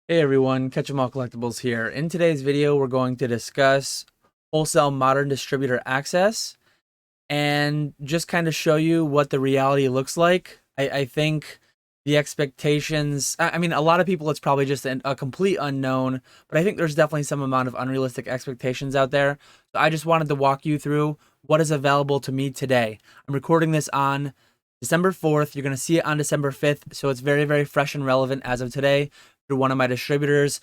Hey everyone, Catch 'em All Collectibles here. In today's video, we're going to discuss wholesale modern distributor access and just kind of show you what the reality looks like. I think the expectations, I mean, a lot of people, it's probably just a complete unknown, but I think there's definitely some amount of unrealistic expectations out there. So I just wanted to walk you through what is available to me today. I'm recording this on December 4th. You're going to see it on December 5th. So it's very, very fresh and relevant as of today through one of my distributors.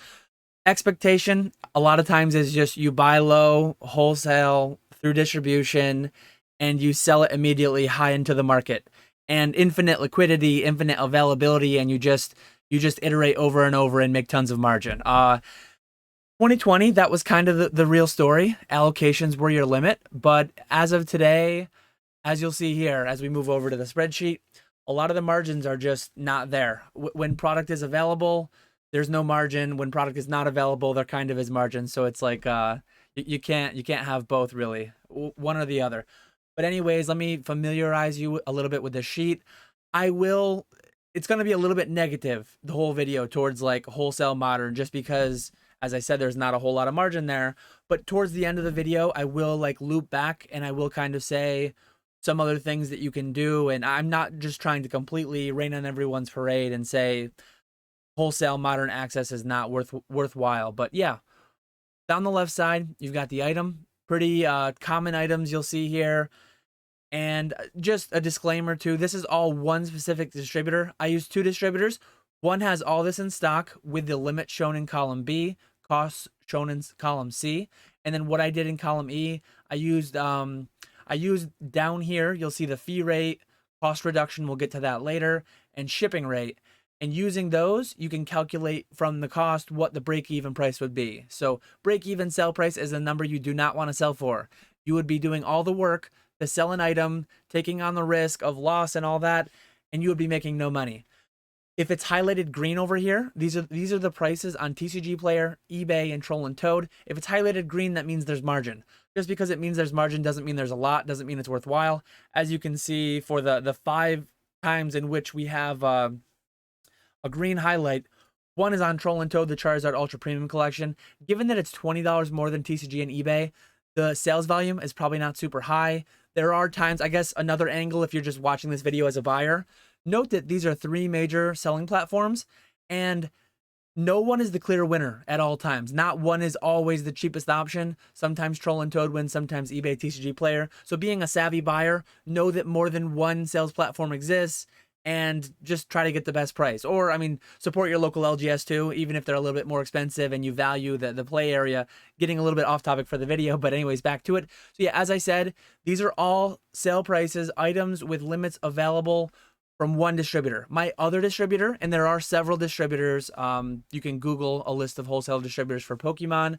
Expectation a lot of times is just you buy low wholesale through distribution and you sell it immediately high into the market, and infinite liquidity, infinite availability, and you just iterate over and over and make tons of margin. 2020, that was kind of the real story. Allocations were your limit, but as of today, as you'll see here, as we move over to the spreadsheet, a lot of the margins are just not there. When product is available, there's no margin. When product is not available, there kind of is margin. So it's like you can't have both really, one or the other. But anyways, let me familiarize you a little bit with the sheet. I will. It's going to be a little bit negative the whole video towards like wholesale modern, just because, as I said, there's not a whole lot of margin there. But towards the end of the video, I will like loop back and I will kind of say some other things that you can do. And I'm not just trying to completely rain on everyone's parade and say wholesale modern access is not worthwhile. But yeah, down the left side, you've got the item. Pretty common items you'll see here. And just a disclaimer too, this is all one specific distributor. I use two distributors. One has all this in stock with the limit shown in column B, costs shown in column C. And then what I did in column E, I used down here, you'll see the fee rate, cost reduction, we'll get to that later, and shipping rate. And using those, you can calculate from the cost what the break-even price would be. So break-even sell price is a number you do not want to sell for. You would be doing all the work to sell an item, taking on the risk of loss and all that, and you would be making no money. If it's highlighted green over here, these are the prices on TCG Player, eBay, and Troll and Toad. If it's highlighted green, that means there's margin. Just because it means there's margin doesn't mean there's a lot, doesn't mean it's worthwhile. As you can see, for the 5 times in which we have a green highlight, one is on Troll and Toad, the Charizard Ultra Premium Collection. Given that it's $20 more than TCG and eBay, the sales volume is probably not super high. There are times, I guess another angle if you're just watching this video as a buyer, note that these are 3 major selling platforms and no one is the clear winner at all times. Not one is always the cheapest option. Sometimes Troll and Toad wins, sometimes eBay TCG Player. So being a savvy buyer, know that more than one sales platform exists and just try to get the best price. Or, I mean, support your local LGS too, even if they're a little bit more expensive and you value the play area. Getting a little bit off topic for the video, but anyways, back to it. So yeah, as I said, these are all sale prices, items with limits available from one distributor. My other distributor, and there are several distributors, you can Google a list of wholesale distributors for Pokemon.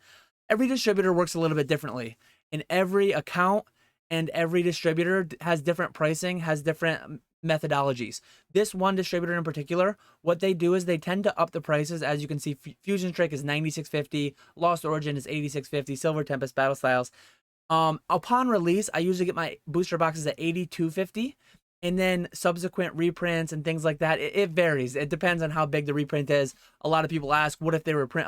Every distributor works a little bit differently. In every account and every distributor has different pricing, has different methodologies. This one distributor in particular, what they do is they tend to up the prices. As you can see, Fusion Strike is $96.50, Lost Origin is $86.50, Silver Tempest Battle Styles. Upon release, I usually get my booster boxes at $82.50. And then subsequent reprints and things like that, it varies. It depends on how big the reprint is. A lot of people ask, what if they reprint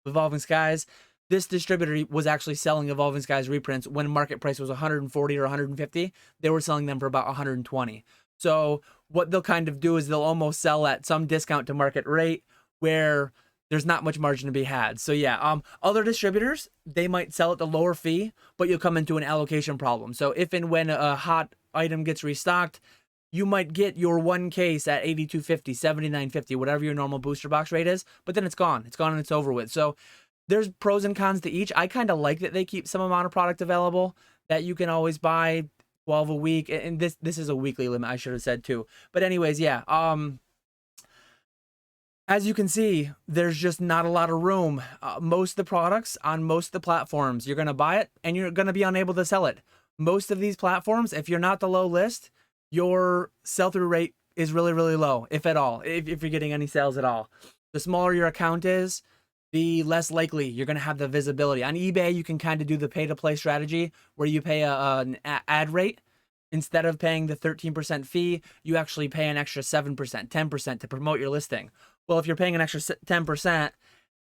Evolving Skies? This distributor was actually selling Evolving Skies reprints when market price was 140 or 150. They were selling them for about 120. So what they'll kind of do is they'll almost sell at some discount to market rate where there's not much margin to be had. So yeah, other distributors, they might sell at the lower fee, but you'll come into an allocation problem. So if and when a hot item gets restocked, you might get your one case at $82.50, $79.50, whatever your normal booster box rate is, but then it's gone. It's gone and it's over with. So there's pros and cons to each. I kind of like that they keep some amount of product available that you can always buy 12 a week. And this is a weekly limit, I should have said too. But anyways, yeah. As you can see, there's just not a lot of room. Most of the products on most of the platforms, you're going to buy it and you're going to be unable to sell it. Most of these platforms, if you're not the low list, your sell-through rate is really, really low, if at all, if you're getting any sales at all. The smaller your account is, the less likely you're going to have the visibility. On eBay, you can kind of do the pay-to-play strategy where you pay an ad rate. Instead of paying the 13% fee, you actually pay an extra 7%, 10% to promote your listing. Well, if you're paying an extra 10%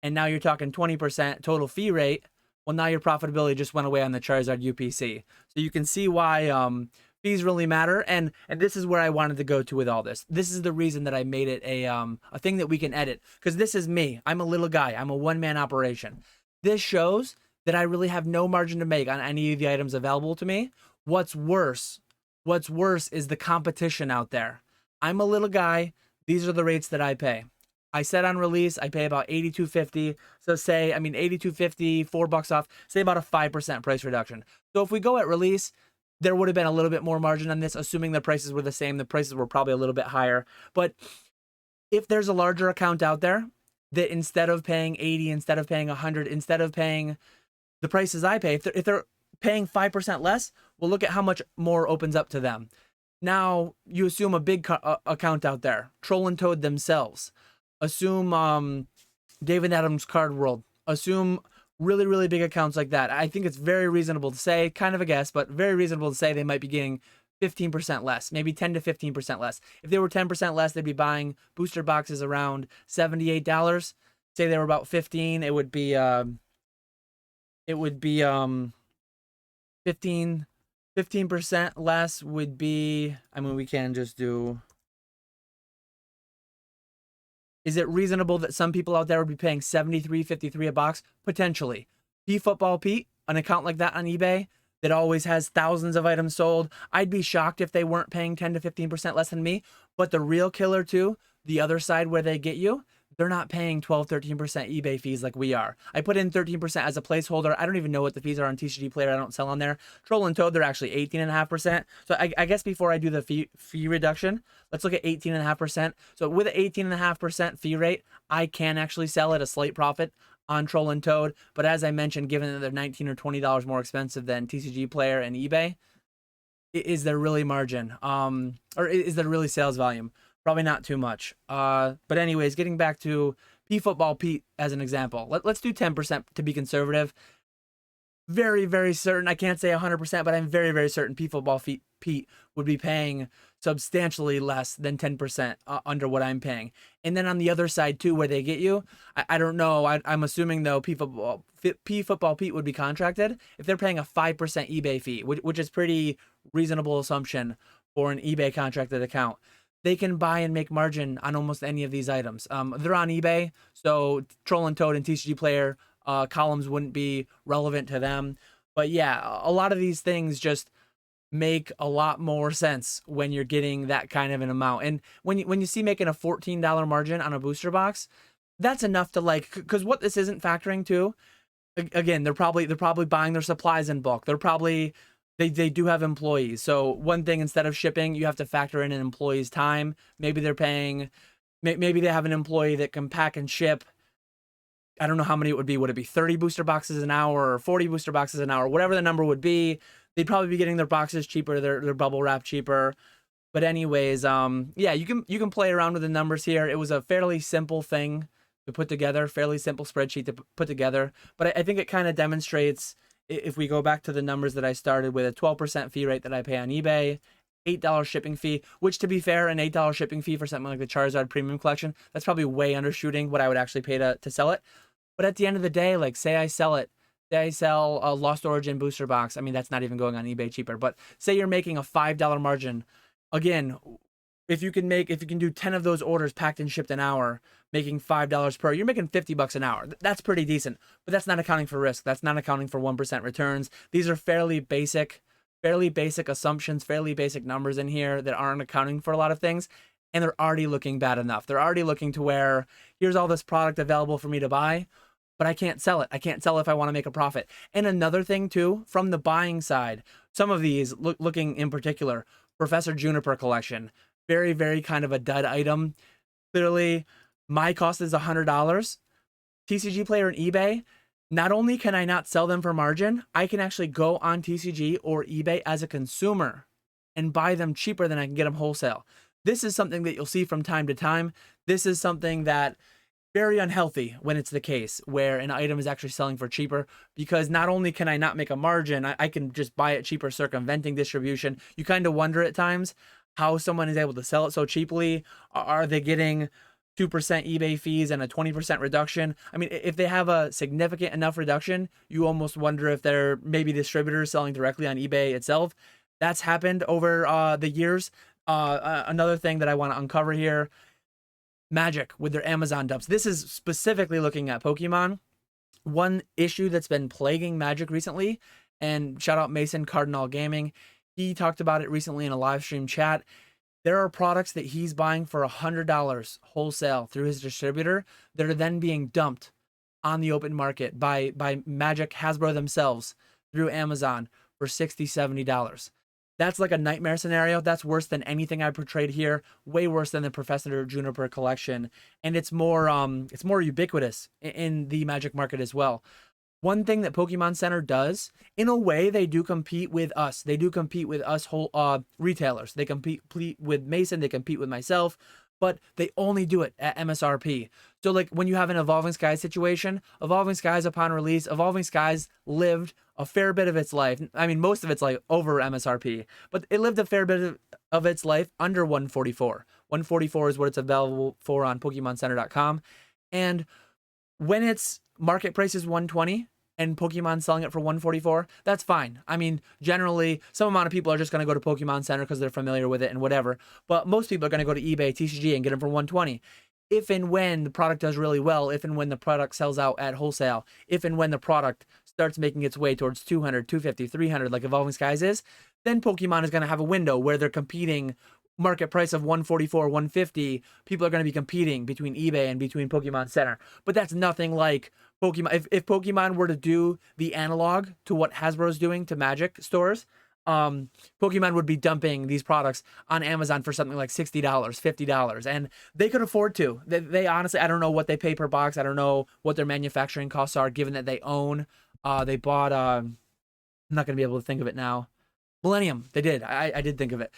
and now you're talking 20% total fee rate, well, now your profitability just went away on the Charizard UPC. So you can see why fees really matter. And this is where I wanted to go to with all this. This is the reason that I made it a thing that we can edit, because this is me. I'm a little guy. I'm a one-man operation. This shows that I really have no margin to make on any of the items available to me. What's worse is the competition out there. I'm a little guy. These are the rates that I pay. I said on release, I pay about $82.50. So say, I mean, $82.50, $4 off, say about a 5% price reduction. So if we go at release, there would have been a little bit more margin on this, assuming the prices were the same. The prices were probably a little bit higher. But if there's a larger account out there that instead of paying 80, instead of paying 100, instead of paying the prices I pay, if they're paying 5% less, well, look at how much more opens up to them. Now, you assume a big account out there, Troll and Toad themselves. Assume David Adams Card World. Assume really, really big accounts like that. I think it's very reasonable to say, kind of a guess, but very reasonable to say they might be getting 15% less, maybe 10 to 15% less. If they were 10% less, they'd be buying booster boxes around $78. Say they were about 15, it would be 15% less would be, I mean, we can just do, is it reasonable that some people out there would be paying $73.53 a box? Potentially. Football Pete, an account like that on eBay that always has thousands of items sold, I'd be shocked if they weren't paying 10 to 15% less than me. But the real killer too, the other side where they get you, they're not paying 12, 13% eBay fees like we are. I put in 13% as a placeholder. I don't even know what the fees are on TCG Player. I don't sell on there. Troll and Toad, they're actually 18.5%. So I guess before I do the fee reduction, let's look at 18.5%. So with an 18.5% fee rate, I can actually sell at a slight profit on Troll and Toad. But as I mentioned, given that they're $19 or $20 more expensive than TCG Player and eBay, is there really margin? Or is there really sales volume? Probably not too much. But anyways, getting back to Football Pete as an example. Let's do 10% to be conservative. Very, very certain. I can't say 100%, but I'm very, very certain Football Pete would be paying substantially less than 10% under what I'm paying. And then on the other side too, where they get you, I don't know. I'm assuming though Football Pete would be contracted if they're paying a 5% eBay fee, which is pretty reasonable assumption for an eBay contracted account. They can buy and make margin on almost any of these items. They're on eBay, so Troll and Toad and TCG Player columns wouldn't be relevant to them. But yeah, a lot of these things just make a lot more sense when you're getting that kind of an amount. And when you see making a $14 margin on a booster box, that's enough to like, because what this isn't factoring to, again, they're probably buying their supplies in bulk. They're probably They do have employees. So one thing, instead of shipping, you have to factor in an employee's time. Maybe they're paying, maybe they have an employee that can pack and ship. I don't know how many it would be. Would it be 30 booster boxes an hour or 40 booster boxes an hour? Whatever the number would be, they'd probably be getting their boxes cheaper, their bubble wrap cheaper. But anyways, yeah, you can play around with the numbers here. It was a fairly simple thing to put together, fairly simple spreadsheet to put together. But I think it kind of demonstrates, if we go back to the numbers that I started with, a 12% fee rate that I pay on eBay, $8 shipping fee, which, to be fair, an $8 shipping fee for something like the Charizard Premium Collection, that's probably way undershooting what I would actually pay to sell it. But at the end of the day, like, say I sell a Lost Origin booster box. I mean, that's not even going on eBay cheaper, but say you're making a $5 margin. Again, if you can do 10 of those orders packed and shipped an hour, making $5 per, you're making $50 an hour. That's pretty decent, but that's not accounting for risk. That's not accounting for 1% returns. These are fairly basic assumptions, fairly basic numbers in here that aren't accounting for a lot of things. And they're already looking bad enough. They're already looking to where here's all this product available for me to buy, but I can't sell it. I can't sell it if I want to make a profit. And another thing too, from the buying side, some of these, looking in particular, Professor Juniper collection, very, very kind of a dud item. Clearly, my cost is $100. TCG Player and eBay, not only can I not sell them for margin, I can actually go on TCG or eBay as a consumer and buy them cheaper than I can get them wholesale. This is something that you'll see from time to time. This is something that very unhealthy when it's the case, where an item is actually selling for cheaper, because not only can I not make a margin, I can just buy it cheaper, circumventing distribution. You kind of wonder at times how someone is able to sell it so cheaply. Are they getting 2% eBay fees and a 20% reduction. I mean, if they have a significant enough reduction, you almost wonder if they're maybe distributors selling directly on eBay itself. That's happened over the years. Another thing that I want to uncover here, Magic with their Amazon dumps. This is specifically looking at Pokemon. One issue that's been plaguing Magic recently, and shout out Mason Cardinal Gaming, he talked about it recently in a live stream chat. There are products that he's buying for $100 wholesale through his distributor that are then being dumped on the open market by Magic, Hasbro themselves through Amazon for $60, $70. That's like a nightmare scenario. That's worse than anything I portrayed here. Way worse than the Professor Juniper collection, and it's more ubiquitous in the Magic market as well. One thing that Pokemon Center does, in a way, they do compete with us. They do compete with us whole retailers. They compete with Mason. They compete with myself, but they only do it at MSRP. So like when you have an Evolving Skies situation, Evolving Skies upon release, Evolving Skies lived a fair bit of its life. I mean, most of its life over MSRP, but it lived a fair bit of its life under 144. 144 is what it's available for on PokemonCenter.com. And when its market price is 120 and Pokemon selling it for 144, that's fine. I mean, generally, some amount of people are just going to go to Pokemon Center because they're familiar with it and whatever. But most people are going to go to eBay, TCG, and get them for 120. If and when the product does really well, if and when the product sells out at wholesale, if and when the product starts making its way towards 200, 250, 300, like Evolving Skies is, then Pokemon is going to have a window where they're competing. Market price of 144, 150, people are going to be competing between eBay and between Pokemon Center. But that's nothing like Pokemon. If Pokemon were to do the analog to what Hasbro's doing to Magic stores, Pokemon would be dumping these products on Amazon for something like $60, $50, and they could afford to. They honestly, I don't know what they pay per box. I don't know what their manufacturing costs are, given that they own. They bought. I'm not going to be able to think of it now. Millennium, they did. I did think of it.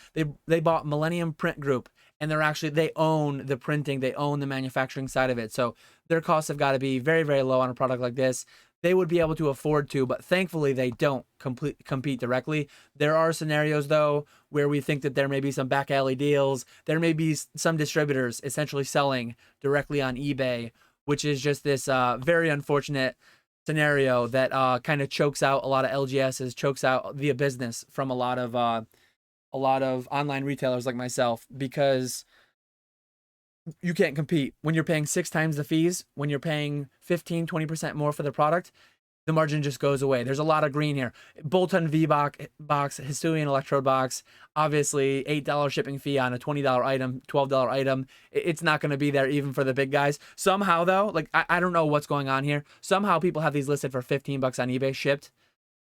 They bought Millennium Print Group, and they own the printing, they own the manufacturing side of it. So their costs have got to be very, very low on a product like this. They would be able to afford to, but thankfully they don't compete directly. There are scenarios though where we think that there may be some back alley deals. There may be some distributors essentially selling directly on eBay, which is just this very unfortunate scenario that kind of chokes out a lot of LGSs, chokes out the business from a lot of online retailers like myself, because you can't compete when you're paying 6 times the fees, when you're paying 15, 20% more for the product. The margin just goes away. There's a lot of green here. Bolton V box, Hisuian Electrode box, obviously $8 shipping fee on a $20 item, $12 item. It's not going to be there even for the big guys. Somehow though, like I don't know what's going on here. Somehow people have these listed for $15 on eBay shipped,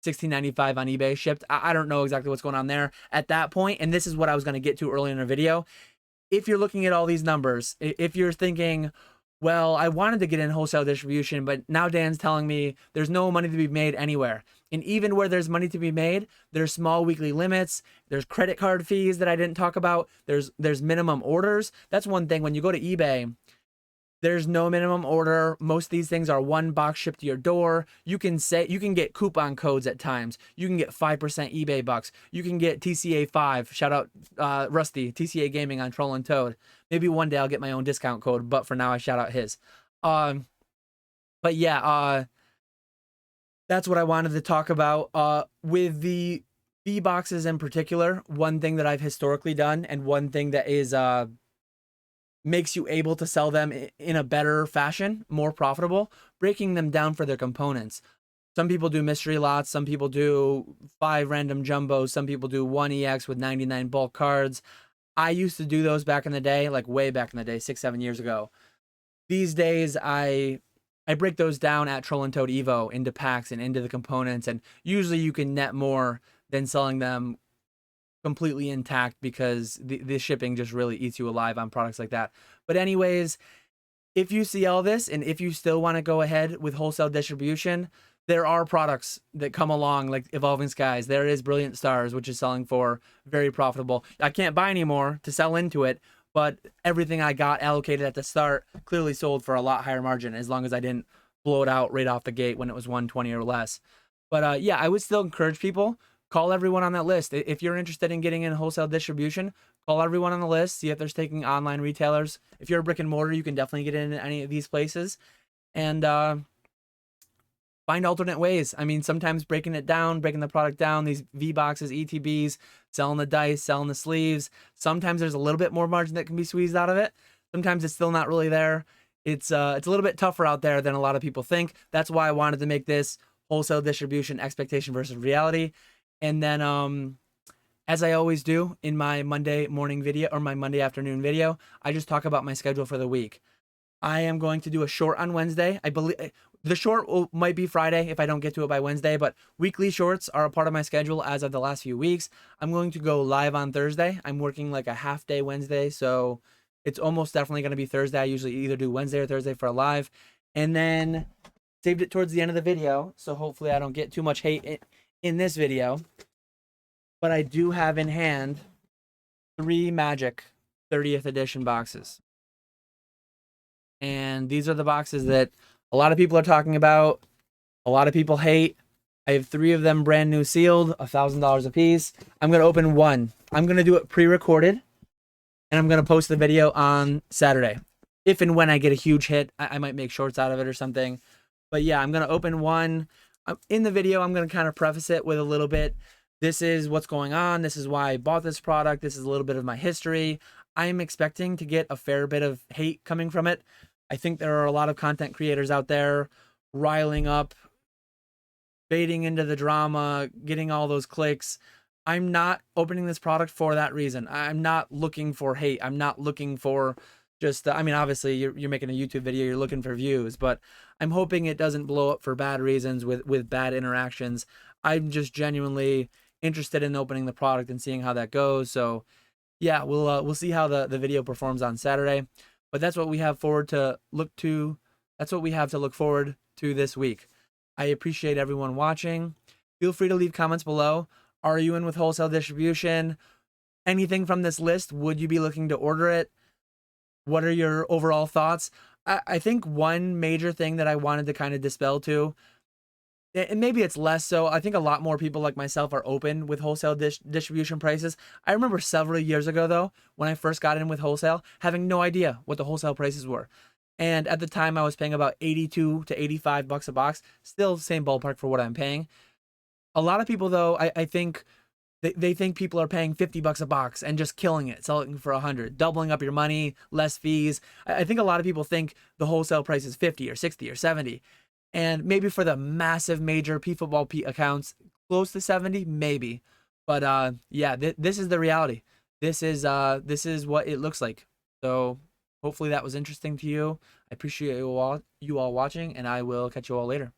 $16.95 on eBay shipped. I don't know exactly what's going on there at that point. And this is what I was going to get to earlier in the video. If you're looking at all these numbers, if you're thinking, well, I wanted to get in wholesale distribution, but now Dan's telling me there's no money to be made anywhere. And even where there's money to be made, there's small weekly limits, there's credit card fees that I didn't talk about, there's minimum orders. That's one thing. When you go to eBay, there's no minimum order. Most of these things are one box shipped to your door. You can get coupon codes at times. You can get 5% eBay bucks. You can get TCA 5. Shout out Rusty, TCA Gaming on Troll and Toad. Maybe one day I'll get my own discount code, but for now I shout out his. But yeah, that's what I wanted to talk about. With the B boxes in particular, one thing that I've historically done, and one thing that is makes you able to sell them in a better fashion, more profitable, breaking them down for their components. Some people do mystery lots, some people do 5 random jumbos, some people do 1 EX with 99 bulk cards. I used to do those back in the day, like way back in the day, 6-7 years ago. These days, I break those down at Troll and Toad Evo into packs and into the components, and usually you can net more than selling them completely intact, because the shipping just really eats you alive on products like that. But anyways, if you see all this and if you still want to go ahead with wholesale distribution, there are products that come along like Evolving Skies. There is Brilliant Stars, which is selling for very profitable. I can't buy anymore to sell into it, but everything I got allocated at the start clearly sold for a lot higher margin, as long as I didn't blow it out right off the gate when it was 120 or less. But yeah, I would still encourage people, call everyone on that list. If you're interested in getting in wholesale distribution, Call everyone on the list, see if there's taking online retailers. If you're a brick and mortar, you can definitely get in any of these places, and find alternate ways. I mean, sometimes breaking the product down, these V boxes, ETBs, selling the dice, selling the sleeves. Sometimes there's a little bit more margin that can be squeezed out of it. Sometimes it's still not really there. It's a little bit tougher out there than a lot of people think. That's why I wanted to make this wholesale distribution expectation versus reality. And then, as I always do in my Monday morning video or my Monday afternoon video, I just talk about my schedule for the week. I am going to do a short on Wednesday. I believe the short might be Friday if I don't get to it by Wednesday, but weekly shorts are a part of my schedule as of the last few weeks. I'm going to go live on Thursday. I'm working like a half day Wednesday, so it's almost definitely going to be Thursday. I usually either do Wednesday or Thursday for a live, and then saved it towards the end of the video, so hopefully I don't get too much hate in this video. But I do have in hand 3 Magic 30th edition boxes. And these are the boxes that a lot of people are talking about. A lot of people hate. I have 3 of them brand new sealed, $1,000 a piece. I'm going to open one. I'm going to do it pre-recorded, and I'm going to post the video on Saturday. If and when I get a huge hit, I might make shorts out of it or something. But yeah, I'm going to open one. In the video, I'm going to kind of preface it with a little bit. This is what's going on. This is why I bought this product. This is a little bit of my history. I'm expecting to get a fair bit of hate coming from it. I think there are a lot of content creators out there riling up, baiting into the drama, getting all those clicks. I'm not opening this product for that reason. I'm not looking for hate. I'm not looking for just, I mean, obviously you're making a YouTube video, you're looking for views, but I'm hoping it doesn't blow up for bad reasons with bad interactions. I'm just genuinely interested in opening the product and seeing how that goes. So yeah, we'll see how the video performs on Saturday. But that's what we have to look forward to this week. I appreciate everyone watching. Feel free to leave comments below. Are you in with wholesale distribution? Anything from this list, would you be looking to order it? What are your overall thoughts? I think one major thing that I wanted to kind of dispel too, and maybe it's less so, I think a lot more people like myself are open with wholesale distribution prices. I remember several years ago, though, when I first got in with wholesale, having no idea what the wholesale prices were. And at the time, I was paying about 82 to 85 bucks a box. Still same ballpark for what I'm paying. A lot of people, though, I think they think people are paying 50 bucks a box and just killing it, selling for 100, doubling up your money, less fees. I think a lot of people think the wholesale price is 50 or 60 or 70. And maybe for the massive major P-football accounts, close to 70, maybe. But yeah, this is the reality. This is what it looks like. So hopefully that was interesting to you. I appreciate you all watching, and I will catch you all later.